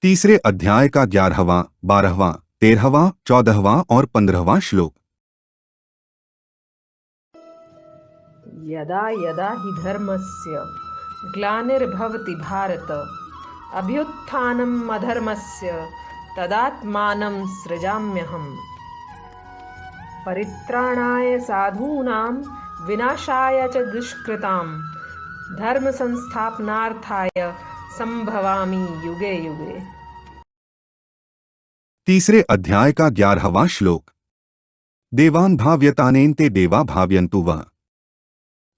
तीसरे अध्याय का 11वां, 12वां, 13वां, 14वां और 15वां श्लोक। यदा यदा हि धर्मस्य ग्लानिर्भवति भारत अभ्युत्थानम् अधर्मस्य तदात्मानं सृजाम्यहम्। परित्राणाय साधूनां विनाशाय च दुष्कृतां धर्म संस्थापनार्थाय संभवामि युगे युगे। तीसरे अध्याय का 11वां श्लोक। देवान् भाव्यतानेन्ते देवा भाव्यन्तु वः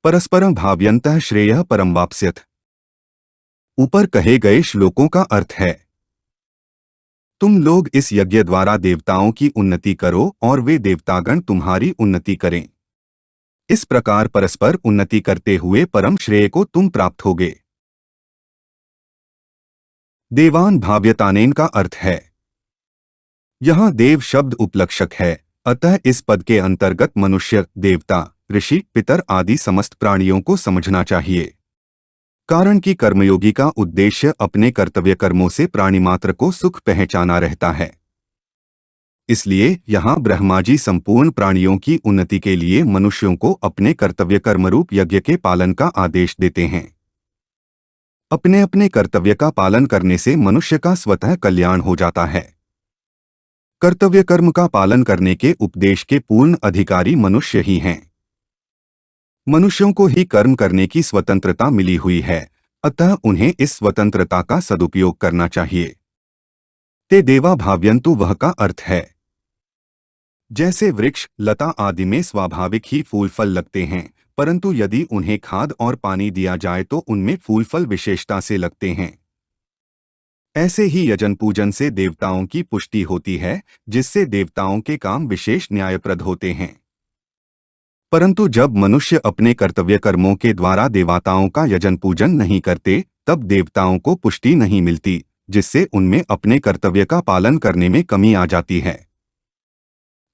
परस्परं भाव्यन्तः श्रेयः परं वाप्स्यथ। ऊपर कहे गए श्लोकों का अर्थ है, तुम लोग इस यज्ञ द्वारा देवताओं की उन्नति करो और वे देवतागण तुम्हारी उन्नति करें। इस प्रकार परस्पर उन्नति करते हुए परम श्रेय को तुम प्राप्त होगे। देवान भाव्यतानेन का अर्थ है, यहाँ देव शब्द उपलक्षक है, अतः इस पद के अंतर्गत मनुष्य, देवता, ऋषि, पितर आदि समस्त प्राणियों को समझना चाहिए। कारण कि कर्मयोगी का उद्देश्य अपने कर्तव्य कर्मों से प्राणी मात्र को सुख पहुंचाना रहता है। इसलिए यहाँ ब्रह्मा जी संपूर्ण प्राणियों की उन्नति के लिए मनुष्यों को अपने कर्तव्य कर्मरूप यज्ञ के पालन का आदेश देते हैं। अपने अपने कर्तव्य का पालन करने से मनुष्य का स्वतः कल्याण हो जाता है। कर्तव्य कर्म का पालन करने के उपदेश के पूर्ण अधिकारी मनुष्य ही हैं। मनुष्यों को ही कर्म करने की स्वतंत्रता मिली हुई है, अतः उन्हें इस स्वतंत्रता का सदुपयोग करना चाहिए। ते देवा भाव्यन्तु वह का अर्थ है, जैसे वृक्ष, लता आदि में स्वाभाविक ही फूल फल लगते हैं, परंतु यदि उन्हें खाद और पानी दिया जाए तो उनमें फूल फल विशेषता से लगते हैं। ऐसे ही यजन पूजन से देवताओं की पुष्टि होती है, जिससे देवताओं के काम विशेष न्यायप्रद होते हैं। परंतु जब मनुष्य अपने कर्तव्य कर्मों के द्वारा देवताओं का यजन पूजन नहीं करते, तब देवताओं को पुष्टि नहीं मिलती, जिससे उनमें अपने कर्तव्य का पालन करने में कमी आ जाती है।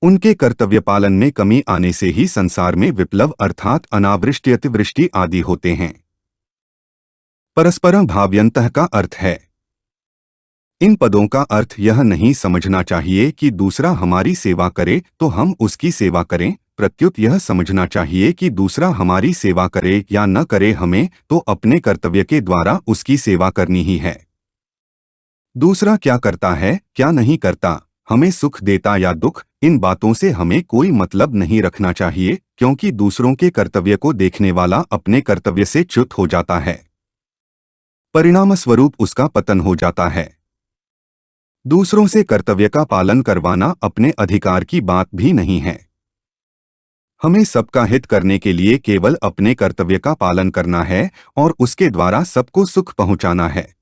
उनके कर्तव्य पालन में कमी आने से ही संसार में विप्लव अर्थात अनावृष्टि, अतिवृष्टि आदि होते हैं। परस्परं भाव्यन्तः का अर्थ है, इन पदों का अर्थ यह नहीं समझना चाहिए कि दूसरा हमारी सेवा करे तो हम उसकी सेवा करें, प्रत्युत यह समझना चाहिए कि दूसरा हमारी सेवा करे या न करे, हमें तो अपने कर्तव्य के द्वारा उसकी सेवा करनी ही है। दूसरा क्या करता है, क्या नहीं करता, हमें सुख देता या दुख, इन बातों से हमें कोई मतलब नहीं रखना चाहिए, क्योंकि दूसरों के कर्तव्य को देखने वाला अपने कर्तव्य से च्युत हो जाता है। परिणाम स्वरूप उसका पतन हो जाता है। दूसरों से कर्तव्य का पालन करवाना अपने अधिकार की बात भी नहीं है। हमें सबका हित करने के लिए केवल अपने कर्तव्य का पालन करना है और उसके द्वारा सबको सुख पहुंचाना है।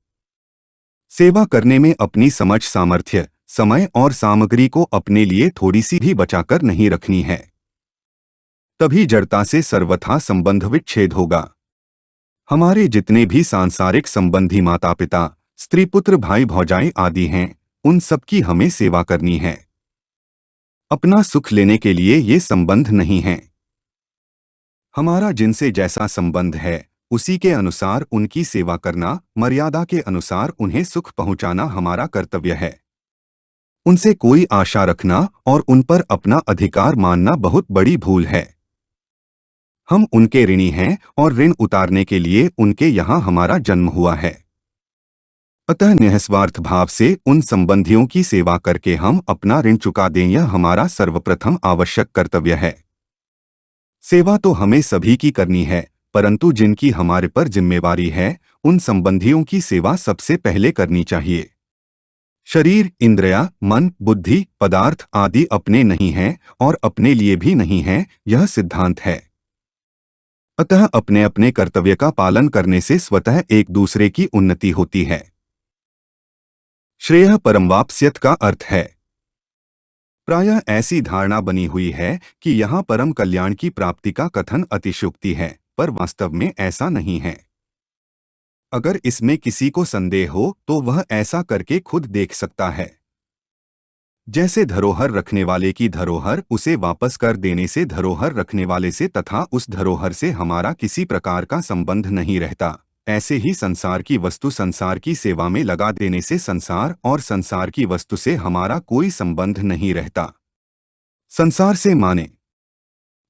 सेवा करने में अपनी समझ, सामर्थ्य, समय और सामग्री को अपने लिए थोड़ी सी भी बचाकर नहीं रखनी है। तभी जड़ता से सर्वथा संबंध विच्छेद होगा। हमारे जितने भी सांसारिक संबंधी, माता पिता, स्त्री पुत्र, भाई भौजाई आदि हैं, उन सबकी हमें सेवा करनी है। अपना सुख लेने के लिए ये संबंध नहीं है। हमारा जिनसे जैसा संबंध है उसी के अनुसार उनकी सेवा करना, मर्यादा के अनुसार उन्हें सुख पहुंचाना हमारा कर्तव्य है। उनसे कोई आशा रखना और उन पर अपना अधिकार मानना बहुत बड़ी भूल है। हम उनके ऋणी हैं और ऋण उतारने के लिए उनके यहाँ हमारा जन्म हुआ है। अतः निःस्वार्थ भाव से उन संबंधियों की सेवा करके हम अपना ऋण चुका दें, यह हमारा सर्वप्रथम आवश्यक कर्तव्य है। सेवा तो हमें सभी की करनी है, परंतु जिनकी हमारे पर जिम्मेवारी है, उन संबंधियों की सेवा सबसे पहले करनी चाहिए। शरीर, इंद्रिया, मन, बुद्धि, पदार्थ आदि अपने नहीं हैं और अपने लिए भी नहीं हैं, यह सिद्धांत है। अतः अपने अपने कर्तव्य का पालन करने से स्वतः एक दूसरे की उन्नति होती है। श्रेयः परं वाप्स्यथ का अर्थ है, प्रायः ऐसी धारणा बनी हुई है कि यहाँ परम कल्याण की प्राप्ति का कथन अतिशयोक्ति है, पर वास्तव में ऐसा नहीं है। अगर इसमें किसी को संदेह हो तो वह ऐसा करके खुद देख सकता है। जैसे धरोहर रखने वाले की धरोहर उसे वापस कर देने से धरोहर रखने वाले से तथा उस धरोहर से हमारा किसी प्रकार का संबंध नहीं रहता, ऐसे ही संसार की वस्तु संसार की सेवा में लगा देने से संसार और संसार की वस्तु से हमारा कोई संबंध नहीं रहता। संसार से माने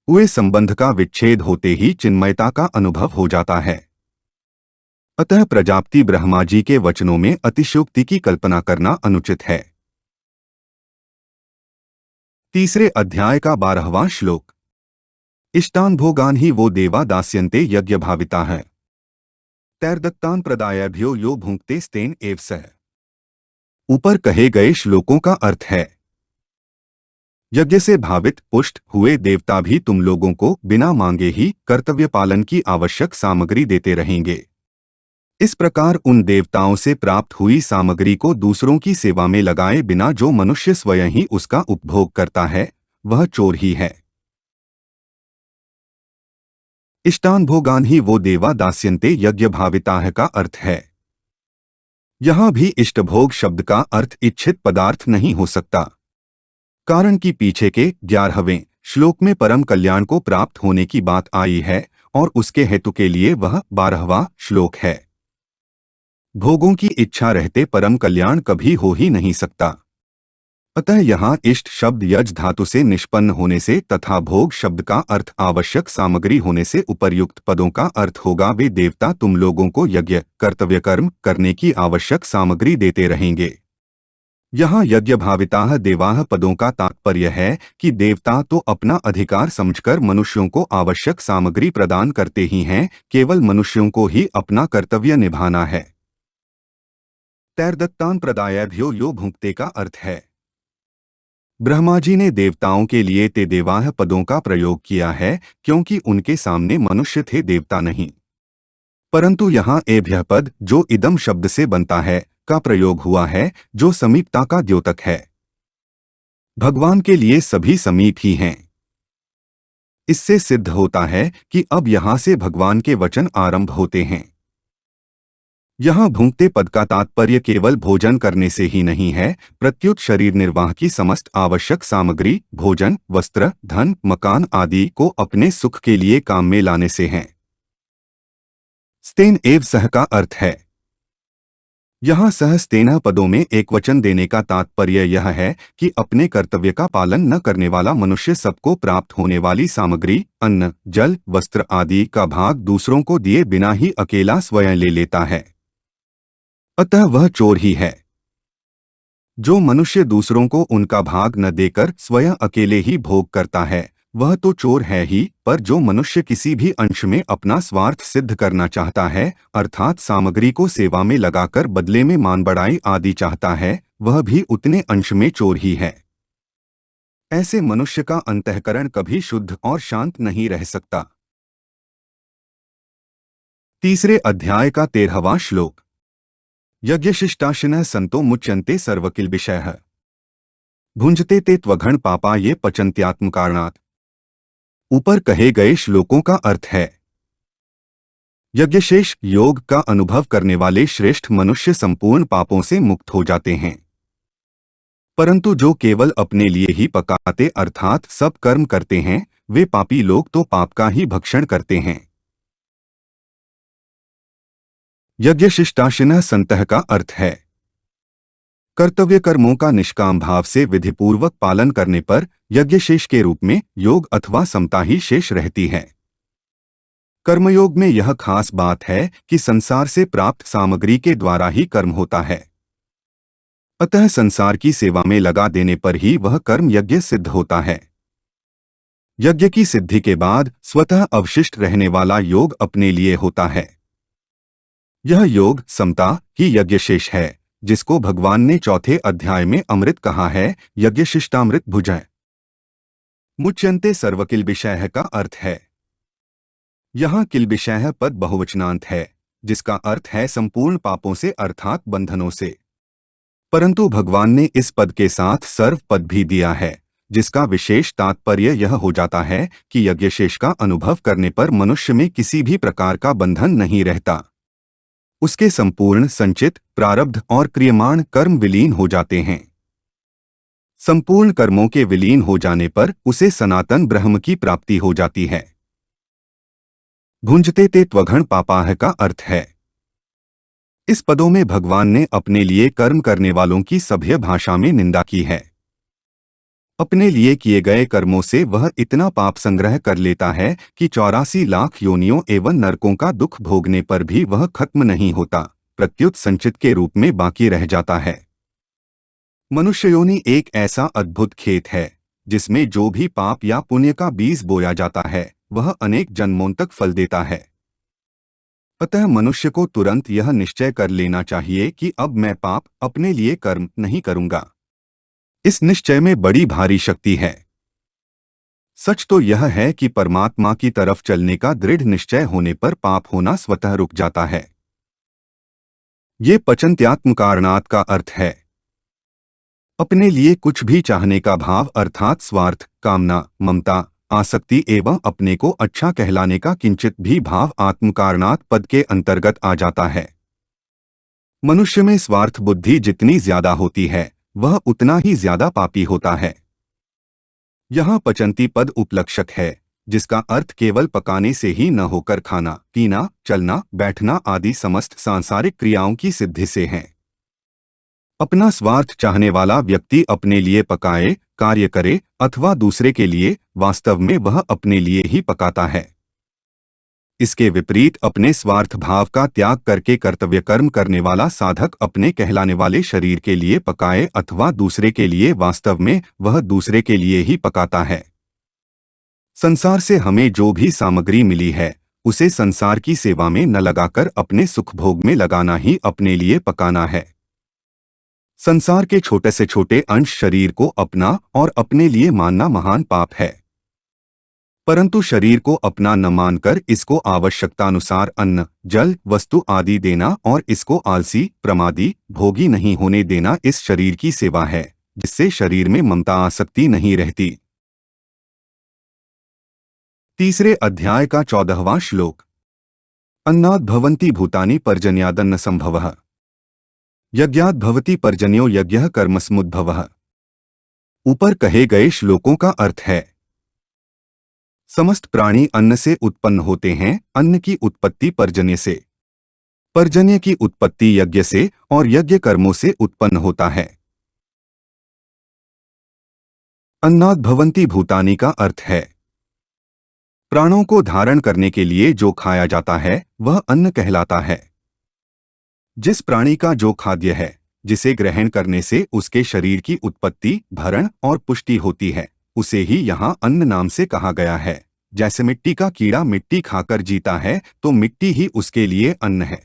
हुए संबंध का विच्छेद होते ही चिन्मयता का अनुभव हो जाता है। अतः प्रजापति ब्रह्मा जी के वचनों में अतिशयोक्ति की कल्पना करना अनुचित है। तीसरे अध्याय का 12वां श्लोक। इष्टान भोगान ही वो देवा दास्यन्ते यज्ञ भाविता है तैर्दत्तान प्रदायभ्यो यो भुंक्ते स्तेन एव सह। ऊपर कहे गए श्लोकों का अर्थ है, यज्ञ से भावित पुष्ट हुए देवता भी तुम लोगों को बिना मांगे ही कर्तव्य पालन की आवश्यक सामग्री देते रहेंगे। इस प्रकार उन देवताओं से प्राप्त हुई सामग्री को दूसरों की सेवा में लगाए बिना जो मनुष्य स्वयं ही उसका उपभोग करता है, वह चोर ही है। इष्टान भोगान ही वो देवा दास्यन्ते यज्ञ भाविताः का अर्थ है। यहां भी इष्टभोग शब्द का अर्थ इच्छित पदार्थ नहीं हो सकता, कारण कि पीछे के 11वें श्लोक में परम कल्याण को प्राप्त होने की बात आई है और उसके हेतु के लिए वह 12वां श्लोक है। भोगों की इच्छा रहते परम कल्याण कभी हो ही नहीं सकता। अतः यहाँ इष्ट शब्द यज धातु से निष्पन्न होने से तथा भोग शब्द का अर्थ आवश्यक सामग्री होने से उपर्युक्त पदों का अर्थ होगा वे देवता तुम लोगों को यज्ञ कर्तव्य कर्म करने की आवश्यक सामग्री देते रहेंगे। यहाँ यज्ञ भाविताः देवाः पदों का तात्पर्य है कि देवता तो अपना अधिकार समझकर मनुष्यों को आवश्यक सामग्री प्रदान करते ही हैं, केवल मनुष्यों को ही अपना कर्तव्य निभाना है। तैर्दत्तान प्रदायभ्यो यो भुंक्ते का अर्थ है, ब्रह्मा जी ने देवताओं के लिए ते देवाः पदों का प्रयोग किया है क्योंकि उनके सामने मनुष्य थे, देवता नहीं। परंतु यहाँ एभ्यः पद जो इदम शब्द से बनता है का प्रयोग हुआ है, जो समीपता का द्योतक है। भगवान के लिए सभी समीप ही हैं। इससे सिद्ध होता है कि अब यहाँ से भगवान के वचन आरंभ होते हैं। यहाँ भुंक्ते पद का तात्पर्य केवल भोजन करने से ही नहीं है, प्रत्युत शरीर निर्वाह की समस्त आवश्यक सामग्री भोजन, वस्त्र, धन, मकान आदि को अपने सुख के लिए काम में लाने से है। स्तेन एव सह का अर्थ है, यहाँ सह स्तेन पदों में एक वचन देने का तात्पर्य यह है कि अपने कर्तव्य का पालन न करने वाला मनुष्य सबको प्राप्त होने वाली सामग्री अन्न, जल, वस्त्र आदि का भाग दूसरों को दिए बिना ही अकेला स्वयं ले लेता है। अतः वह चोर ही है। जो मनुष्य दूसरों को उनका भाग न देकर स्वयं अकेले ही भोग करता है, वह तो चोर है ही, पर जो मनुष्य किसी भी अंश में अपना स्वार्थ सिद्ध करना चाहता है, अर्थात सामग्री को सेवा में लगाकर बदले में मान बढ़ाई आदि चाहता है, वह भी उतने अंश में चोर ही है। ऐसे मनुष्य का अंतःकरण कभी शुद्ध और शांत नहीं रह सकता। तीसरे अध्याय का 13वां श्लोक। यज्ञशिष्टाशिनः सन्तो मुच्यन्ते सर्वकिल्बिषयः भुंजते ते त्वघण पापा ये पचन्त्यात्मकारणात्। ऊपर कहे गए श्लोकों का अर्थ है, यज्ञशेष योग का अनुभव करने वाले श्रेष्ठ मनुष्य संपूर्ण पापों से मुक्त हो जाते हैं, परंतु जो केवल अपने लिए ही पकाते अर्थात सब कर्म करते हैं, वे पापी लोग तो पाप का ही भक्षण करते हैं। यज्ञशिष्टाशिनः सन्तः का अर्थ है, कर्तव्य कर्मों का निष्काम भाव से विधिपूर्वक पालन करने पर यज्ञशेष के रूप में योग अथवा समता ही शेष रहती है। कर्मयोग में यह खास बात है कि संसार से प्राप्त सामग्री के द्वारा ही कर्म होता है। अतः संसार की सेवा में लगा देने पर ही वह कर्म यज्ञ सिद्ध होता है। यज्ञ की सिद्धि के बाद स्वतः अवशिष्ट रहने वाला योग अपने लिए होता है। यह योग समता ही यज्ञशेष है, जिसको भगवान ने चौथे अध्याय में अमृत कहा है, यज्ञशिष्टामृत भुजः। मुच्यन्ते सर्वकिल्बिषयः का अर्थ है, यहाँ किल्बिषयः पद बहुवचनांत है, जिसका अर्थ है संपूर्ण पापों से अर्थात बंधनों से। परंतु भगवान ने इस पद के साथ सर्व पद भी दिया है, जिसका विशेष तात्पर्य यह हो जाता है कि यज्ञशेष का अनुभव करने पर मनुष्य में किसी भी प्रकार का बंधन नहीं रहता। उसके संपूर्ण संचित प्रारब्ध और क्रियमाण कर्म विलीन हो जाते हैं। संपूर्ण कर्मों के विलीन हो जाने पर उसे सनातन ब्रह्म की प्राप्ति हो जाती है। भुंजते ते त्वघण पापाः का अर्थ है, इस पदों में भगवान ने अपने लिए कर्म करने वालों की सभ्य भाषा में निंदा की है। अपने लिए किए गए कर्मों से वह इतना पाप संग्रह कर लेता है कि 84 लाख योनियों एवं नरकों का दुख भोगने पर भी वह खत्म नहीं होता, प्रत्युत संचित के रूप में बाकी रह जाता है। मनुष्य योनि एक ऐसा अद्भुत खेत है जिसमें जो भी पाप या पुण्य का बीज बोया जाता है वह अनेक जन्मों तक फल देता है। अतः मनुष्य को तुरंत यह निश्चय कर लेना चाहिए कि अब मैं पाप अपने लिए कर्म नहीं करूंगा। इस निश्चय में बड़ी भारी शक्ति है। सच तो यह है कि परमात्मा की तरफ चलने का दृढ़ निश्चय होने पर पाप होना स्वतः रुक जाता है। ये पचन्त्यात्म कारणात् का अर्थ है। अपने लिए कुछ भी चाहने का भाव अर्थात स्वार्थ, कामना, ममता, आसक्ति एवं अपने को अच्छा कहलाने का किंचित भी भाव आत्मकारणात् पद के अंतर्गत आ जाता है। मनुष्य में स्वार्थ बुद्धि जितनी ज्यादा होती है वह उतना ही ज्यादा पापी होता है। यहाँ पचंती पद उपलक्षक है जिसका अर्थ केवल पकाने से ही न होकर खाना, पीना, चलना, बैठना आदि समस्त सांसारिक क्रियाओं की सिद्धि से है। अपना स्वार्थ चाहने वाला व्यक्ति अपने लिए पकाए, कार्य करे अथवा दूसरे के लिए, वास्तव में वह अपने लिए ही पकाता है। इसके विपरीत अपने स्वार्थ भाव का त्याग करके कर्तव्य कर्म करने वाला साधक अपने कहलाने वाले शरीर के लिए पकाए अथवा दूसरे के लिए, वास्तव में वह दूसरे के लिए ही पकाता है। संसार से हमें जो भी सामग्री मिली है उसे संसार की सेवा में न लगाकर अपने सुख भोग में लगाना ही अपने लिए पकाना है। संसार के छोटे से छोटे अंश शरीर को अपना और अपने लिए मानना महान पाप है, परंतु शरीर को अपना न मानकर इसको आवश्यकतानुसार अन्न, जल, वस्तु आदि देना और इसको आलसी, प्रमादी, भोगी नहीं होने देना इस शरीर की सेवा है, जिससे शरीर में ममता आसक्ति नहीं रहती। तीसरे अध्याय का 14वां श्लोक। अन्नाद् भवन्ति भूतानि पर्जन्यादन्न संभवः यज्ञाद् भवति पर्जन्यो यज्ञः कर्मसमुद्भवः। ऊपर कहे गए श्लोकों का अर्थ है, समस्त प्राणी अन्न से उत्पन्न होते हैं, अन्न की उत्पत्ति पर्जन्य से, पर्जन्य की उत्पत्ति यज्ञ से और यज्ञ कर्मों से उत्पन्न होता है। अन्नाद् भवन्ति भूतानि का अर्थ है प्राणों को धारण करने के लिए जो खाया जाता है वह अन्न कहलाता है। जिस प्राणी का जो खाद्य है जिसे ग्रहण करने से उसके शरीर की उत्पत्ति, भरण और पुष्टि होती है उसे ही यहाँ अन्न नाम से कहा गया है। जैसे मिट्टी का कीड़ा मिट्टी खाकर जीता है तो मिट्टी ही उसके लिए अन्न है।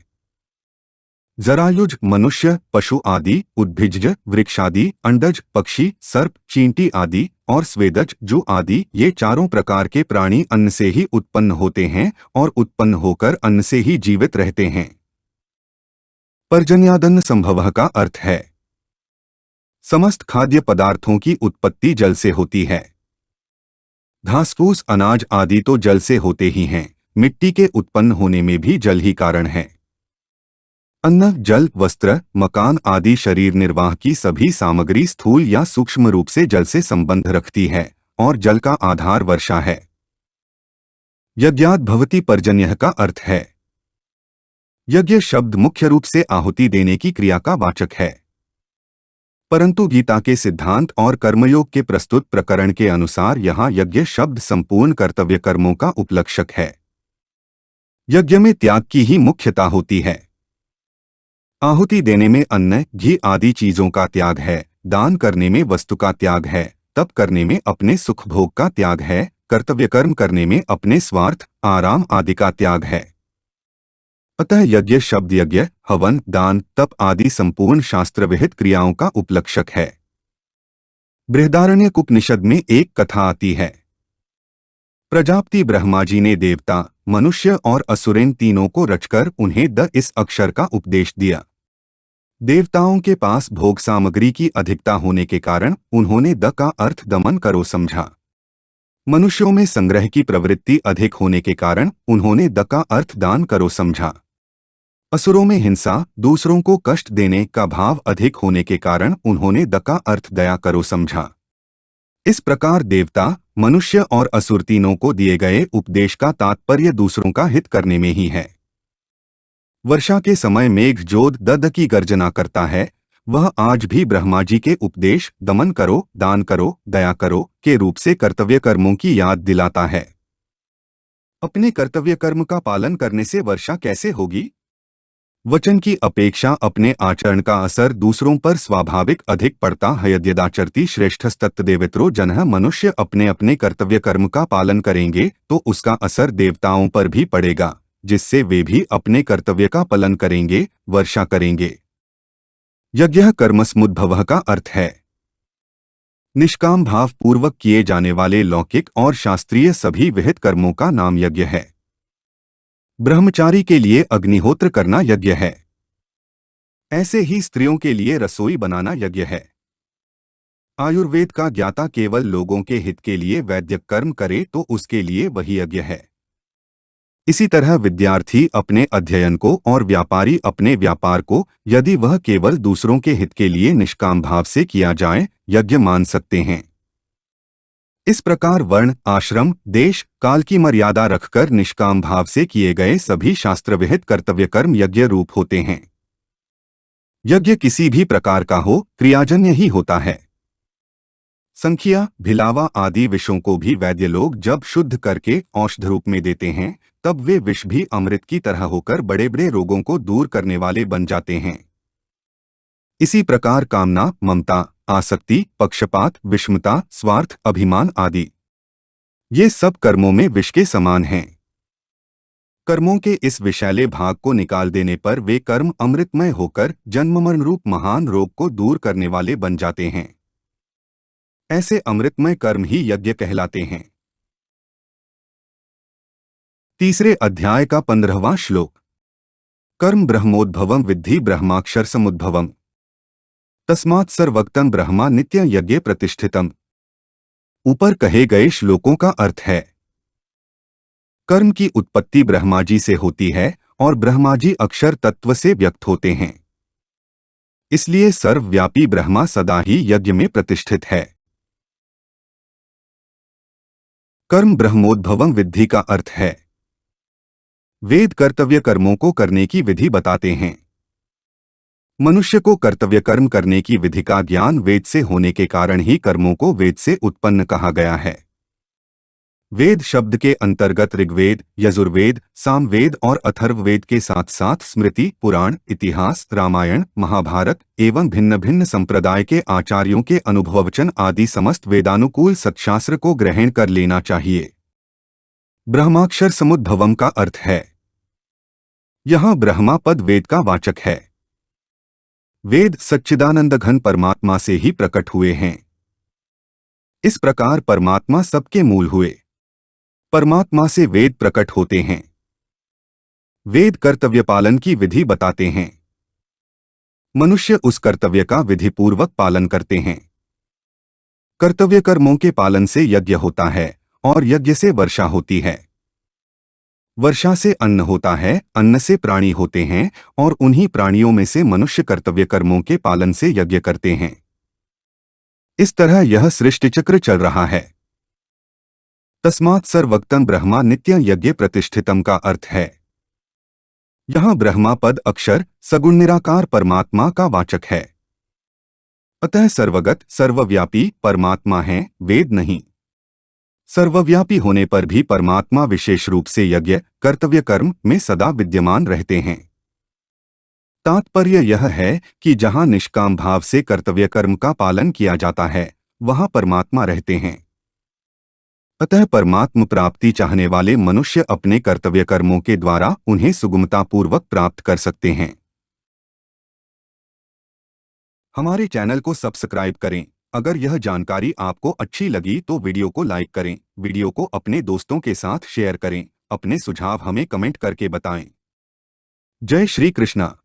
जरायुज, मनुष्य, पशु आदि, उद्भिज्ज, वृक्षादि, अंडज, पक्षी, सर्प, चींटी आदि और स्वेदज, जू आदि ये चारों प्रकार के प्राणी अन्न से ही उत्पन्न होते हैं और उत्पन्न होकर अन्न से ही जीवित रहते हैं। पर्जन्यादन्न संभवः का अर्थ है समस्त खाद्य पदार्थों की उत्पत्ति जल से होती है। घास फूस, अनाज आदि तो जल से होते ही हैं, मिट्टी के उत्पन्न होने में भी जल ही कारण है। अन्न, जल, वस्त्र, मकान आदि शरीर निर्वाह की सभी सामग्री स्थूल या सूक्ष्म रूप से जल से संबंध रखती है और जल का आधार वर्षा है। यज्ञाद् भवति पर्जन्यः का अर्थ है यज्ञ शब्द मुख्य रूप से आहुति देने की क्रिया का वाचक है, परंतु गीता के सिद्धांत और कर्मयोग के प्रस्तुत प्रकरण के अनुसार यहाँ यज्ञ शब्द संपूर्ण कर्तव्य कर्मों का उपलक्षक है। यज्ञ में त्याग की ही मुख्यता होती है। आहुति देने में अन्न, घी आदि चीजों का त्याग है, दान करने में वस्तु का त्याग है, तप करने में अपने सुख भोग का त्याग है, कर्तव्य कर्म करने में अपने स्वार्थ, आराम आदि का त्याग है। अतः यज्ञ शब्द यज्ञ, हवन, दान, तप आदि संपूर्ण शास्त्र विहित क्रियाओं का उपलक्षक है। बृहदारण्यक उपनिषद में एक कथा आती है। प्रजापति ब्रह्मा जी ने देवता, मनुष्य और असुरेन तीनों को रचकर उन्हें द इस अक्षर का उपदेश दिया। देवताओं के पास भोग सामग्री की अधिकता होने के कारण उन्होंने द का अर्थ दमन करो समझा। मनुष्यों में संग्रह की प्रवृत्ति अधिक होने के कारण उन्होंने द का अर्थ दान करो समझा। असुरों में हिंसा, दूसरों को कष्ट देने का भाव अधिक होने के कारण उन्होंने द का अर्थ दया करो समझा। इस प्रकार देवता, मनुष्य और असुर तीनों को दिए गए उपदेश का तात्पर्य दूसरों का हित करने में ही है। वर्षा के समय मेघ जोत दद की गर्जना करता है, वह आज भी ब्रह्मा जी के उपदेश दमन करो, दान करो, दया करो के रूप से कर्तव्य कर्मों की याद दिलाता है। अपने कर्तव्य कर्म का पालन करने से वर्षा कैसे होगी? वचन की अपेक्षा अपने आचरण का असर दूसरों पर स्वाभाविक अधिक पड़ता है। यद्यदाचरति श्रेष्ठस्तत्तदेवेतरो जनः, मनुष्य अपने अपने कर्तव्य कर्म का पालन करेंगे तो उसका असर देवताओं पर भी पड़ेगा, जिससे वे भी अपने कर्तव्य का पालन करेंगे, वर्षा करेंगे। यज्ञ कर्मसमुद्भवः का अर्थ है निष्काम भाव पूर्वक किए जाने वाले लौकिक और शास्त्रीय सभी विहित कर्मों का नाम यज्ञ है। ब्रह्मचारी के लिए अग्निहोत्र करना यज्ञ है। ऐसे ही स्त्रियों के लिए रसोई बनाना यज्ञ है। आयुर्वेद का ज्ञाता केवल लोगों के हित के लिए वैद्य कर्म करे तो उसके लिए वही यज्ञ है। इसी तरह विद्यार्थी अपने अध्ययन को और व्यापारी अपने व्यापार को, यदि वह केवल दूसरों के हित के लिए निष्काम भाव से किया जाए, यज्ञ मान सकते हैं। इस प्रकार वर्ण, आश्रम, देश, काल की मर्यादा रखकर निष्काम भाव से किए गए सभी शास्त्रविहित कर्तव्य कर्म यज्ञ रूप होते हैं। यज्ञ किसी भी प्रकार का हो, क्रियाजन्य ही होता है। संख्या, भिलावा आदि विषों को भी वैद्य लोग जब शुद्ध करके औषध रूप में देते हैं, तब वे विष भी अमृत की तरह होकर बड़े बड़े रोगों को दूर करने वाले बन जाते हैं। इसी प्रकार कामना, ममता, आसक्ति, पक्षपात, विषमता, स्वार्थ, अभिमान आदि ये सब कर्मों में विष के समान हैं। कर्मों के इस विषैले भाग को निकाल देने पर वे कर्म अमृतमय होकर जन्म मरण रूप महान रोग को दूर करने वाले बन जाते हैं। ऐसे अमृतमय कर्म ही यज्ञ कहलाते हैं। तीसरे अध्याय का 15वां श्लोक। कर्म ब्रह्मोद्भवम विद्धि ब्रह्माक्षर समुद्भवम तस्मात् सर्वक्तं ब्रह्मा नित्य यज्ञ प्रतिष्ठितम। ऊपर कहे गए श्लोकों का अर्थ है कर्म की उत्पत्ति ब्रह्मा जी से होती है और ब्रह्मा जी अक्षर तत्व से व्यक्त होते हैं। इसलिए सर्वव्यापी ब्रह्मा सदा ही यज्ञ में प्रतिष्ठित है। कर्म ब्रह्मोद्भवम विद्धि का अर्थ है वेद कर्तव्य कर्मों को करने की विधि बताते हैं। मनुष्य को कर्तव्य कर्म करने की विधि का ज्ञान वेद से होने के कारण ही कर्मों को वेद से उत्पन्न कहा गया है। वेद शब्द के अंतर्गत ऋग्वेद, यजुर्वेद, सामवेद और अथर्ववेद के साथ साथ स्मृति, पुराण, इतिहास, रामायण, महाभारत एवं भिन्न भिन्न संप्रदाय के आचार्यों के अनुभववचन आदि समस्त वेदानुकूल सत्शास्त्र को ग्रहण कर लेना चाहिए। ब्रह्माक्षर समुद्भवम का अर्थ है यहाँ ब्रह्मा पद वेद का वाचक है। वेद सच्चिदानंद घन परमात्मा से ही प्रकट हुए हैं। इस प्रकार परमात्मा सबके मूल हुए। परमात्मा से वेद प्रकट होते हैं। वेद कर्तव्य पालन की विधि बताते हैं। मनुष्य उस कर्तव्य का विधिपूर्वक पालन करते हैं। कर्तव्य कर्मों के पालन से यज्ञ होता है और यज्ञ से वर्षा होती है। वर्षा से अन्न होता है, अन्न से प्राणी होते हैं और उन्हीं प्राणियों में से मनुष्य कर्तव्य कर्मों के पालन से यज्ञ करते हैं। इस तरह यह सृष्टि चक्र चल रहा है। तस्मात् सर्वक्तं ब्रह्मा नित्य यज्ञ प्रतिष्ठितम का अर्थ है यहाँ ब्रह्मा पद अक्षर सगुण निराकार परमात्मा का वाचक है। अतः सर्वगत सर्वव्यापी परमात्मा है, वेद नहीं। सर्वव्यापी होने पर भी परमात्मा विशेष रूप से यज्ञ कर्तव्य कर्म में सदा विद्यमान रहते हैं। तात्पर्य यह है कि जहाँ निष्काम भाव से कर्तव्य कर्म का पालन किया जाता है, वहाँ परमात्मा रहते हैं। अतः परमात्म प्राप्ति चाहने वाले मनुष्य अपने कर्तव्य कर्मों के द्वारा उन्हें सुगमतापूर्वक प्राप्त कर सकते हैं। हमारे चैनल को सब्सक्राइब करें। अगर यह जानकारी आपको अच्छी लगी तो वीडियो को लाइक करें, वीडियो को अपने दोस्तों के साथ शेयर करें, अपने सुझाव हमें कमेंट करके बताएं। जय श्री कृष्णा।